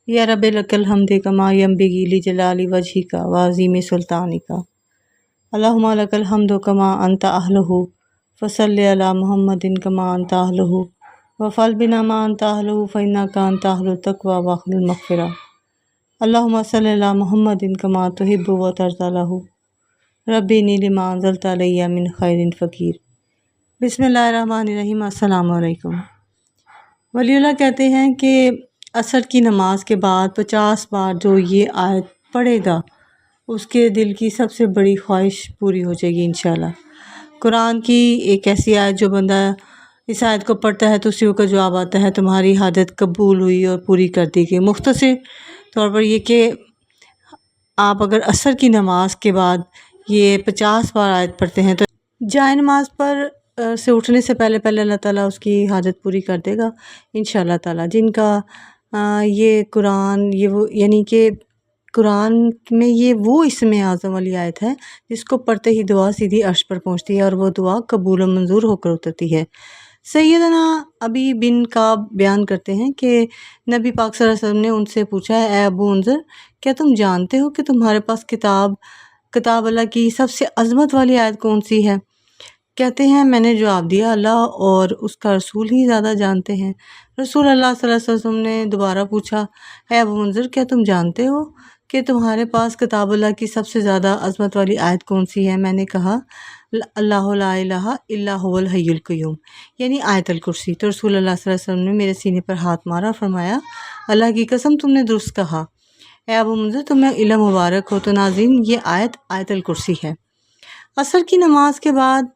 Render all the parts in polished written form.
या रब लकल हमद कमा यंबगी लिजलाली वजहिका व अज़ीम सुल्तानिका अल्लाहुम्मा लकल हम्दु कमा अंता अहलुहु फसल्लि अला मुहम्मदिन कमा अंता अहलुहु वफ़अल बिना मा अंता अहलुहु फ़इन्नका अंता अहलुत तक़वा व अहलुल मग़फ़िरा अल्लाहुम्मा सल्लि अला मुहम्मदिन कमा तुहिब्बु व तर्ज़ा लहु रब्बी इन्नी लिमा अंज़लता अलैया मिन खैरिन फ़क़ीर। बिस्मिल्लाहिर्रहमानिर्रहीम। अस्सलामु अलैकुम। वलीउल्लाह कहते हैं कि असर की नमाज के बाद 50 बार जो ये आयत पढ़ेगा उसके दिल की सबसे बड़ी ख्वाहिश पूरी हो जाएगी इंशाल्लाह। कुरान की एक ऐसी आयत जो बंदा इस आयत को पढ़ता है तो उसी का जवाब आता है तुम्हारी हाजत कबूल हुई और पूरी कर दी गई। मुख्तसर तौर पर ये कि आप अगर असर की नमाज के बाद ये 50 बार आयत पढ़ते हैं तो जाए नमाज पर से उठने से पहले पहले अल्लाह ताला उसकी हाजत पूरी कर देगा इंशाल्लाह ताला। जिनका ये कुरान ये वो यानी कि कुरान में ये वो इसमें आज़म वाली आयत है जिसको पढ़ते ही दुआ सीधी अर्श पर पहुंचती है और वो दुआ कबूल और मंजूर होकर उतरती है। सैयदना अबी बिन काब बयान करते हैं कि नबी पाक सल्लल्लाहु अलैहि वसल्लम ने उनसे पूछा है, ए अबू उन्ज़र, क्या तुम जानते हो कि तुम्हारे पास किताब अल्लाह की सबसे अज़मत वाली आयत कौन सी है? कहते हैं मैंने जवाब दिया, अल्लाह और उसका रसूल ही ज़्यादा जानते हैं। रसूल अल्लाह सल्लल्लाहु अलैहि वसल्लम ने दोबारा पूछा, है अबू मुंज़िर, क्या तुम जानते हो कि तुम्हारे पास किताब अल्लाह की सबसे ज़्यादा अज़मत वाली आयत कौन सी है? मैंने कहा अल्लाहु ला इलाहा इल्ला हुवल हय्युल क़य्यूम यानी आयतुल कुर्सी। तो रसूल अल्लाह सल्लल्लाहु अलैहि वसल्लम ने मेरे सीने पर हाथ मारा, फरमाया अल्लाह की कसम तुमने दुरुस्त कहा, ए अबू मुंज़िर तुम्हें इल्म मुबारक हो। तो नाज़रीन ये आयत आयतुल कुर्सी है। असर की नमाज के बाद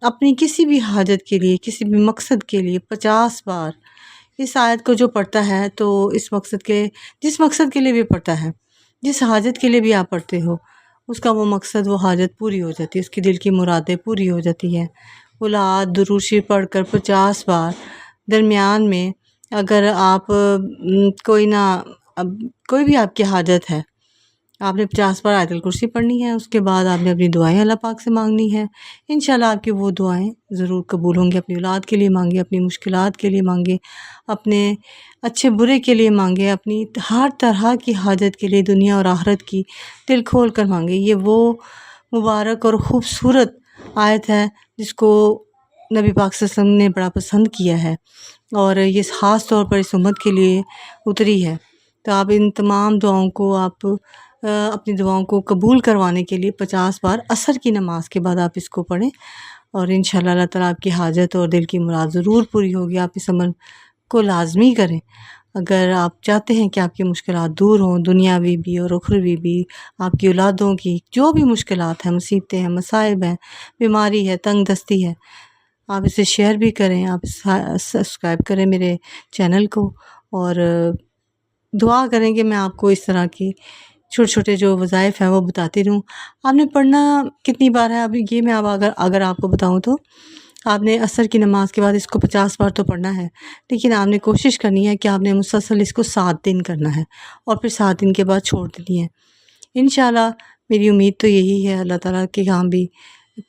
अपनी किसी भी हाजत के लिए किसी भी मकसद के लिए 50 बार इस आयत को जो पढ़ता है तो इस मकसद के जिस मकसद के लिए भी पढ़ता है, जिस हाजत के लिए भी आप पढ़ते हो, उसका वो मकसद वो हाजत पूरी हो जाती है, उसकी दिल की मुरादें पूरी हो जाती हैं। उलाद दुरूशी पढ़कर 50 बार दरमियान में अगर आप कोई ना अब कोई भी आपकी हाजत है, आपने 50 बार आयतुल कुर्सी पढ़नी है। उसके बाद आपने अपनी दुआएं अल्लाह पाक से मांगनी है। इंशाल्लाह आपकी वो दुआएं ज़रूर कबूल होंगी। अपनी औलाद के लिए मांगे, अपनी मुश्किलात के लिए मांगे, अपने अच्छे बुरे के लिए मांगे, अपनी हर तरह की हाजत के लिए दुनिया और आखिरत की दिल खोल कर मांगे। ये वो मुबारक और ख़ूबसूरत आयत है जिसको नबी पाक सल्लल्लाहु अलैहि वसल्लम ने बड़ा पसंद किया है और ये ख़ास तौर पर इस उम्मत के लिए उतरी है। तो आप इन तमाम दुआओं को आप अपनी दुआओं को कबूल करवाने के लिए 50 बार असर की नमाज के बाद आप इसको पढ़ें और इंशाल्लाह अल्लाह ताला आपकी हाजत और दिल की मुराद ज़रूर पूरी होगी। आप इस अमल को लाजमी करें। अगर आप चाहते हैं कि आपकी मुश्किलात दूर हों, दुनियावी भी और उखरवी भी, आपकी औलादों की जो भी मुश्किलात हैं, मुसीबतें हैं, मसाइब हैं, बीमारी है, तंग दस्ती है, आप इसे शेयर भी करें, आप सब्सक्राइब करें मेरे चैनल को और दुआ करें कि मैं आपको इस तरह की छोटे छोटे जो वज़ाइफ हैं वो बताती रहूँ। आपने पढ़ना कितनी बार है अभी ये मैं अब अगर आपको बताऊँ तो आपने असर की नमाज के बाद इसको 50 बार तो पढ़ना है, लेकिन आपने कोशिश करनी है कि आपने मुसलसल इसको 7 दिन करना है और फिर 7 दिन के बाद छोड़ देनी है। इंशाल्लाह मेरी उम्मीद तो यही है अल्लाह ताला के यहाँ भी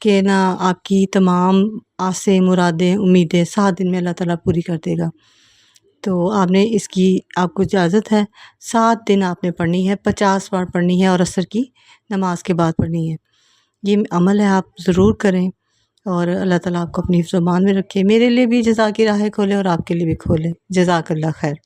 कि ना आपकी तमाम आसें, मुरादें, उम्मीदें 7 दिन में अल्लाह ताला पूरी कर देगा। तो आपने इसकी आपको इजाज़त है, 7 दिन आपने पढ़नी है, 50 बार पढ़नी है और असर की नमाज के बाद पढ़नी है। ये अमल है, आप ज़रूर करें और अल्लाह ताला आपको अपनी ज़ुबान में रखे। मेरे लिए भी जज़ा की राहें खोले और आपके लिए भी खोले। जज़ाकल्लाह खैर।